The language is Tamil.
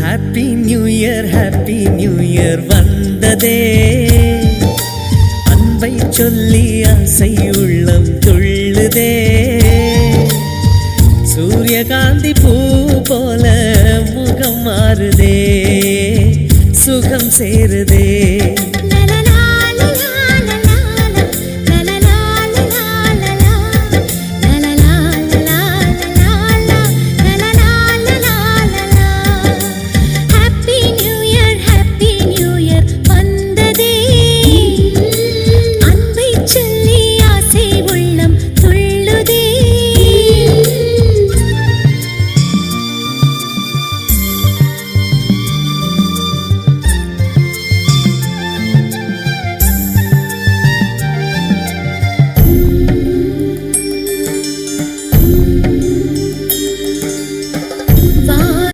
ஹாப்பி நியூ இயர் வந்ததே. அன்பை சொல்லி ஆசை உள்ளம் துள்ளுதே. சூரியகாந்தி பூ போல முகம் மாறுதே, சுகம் சேருதே.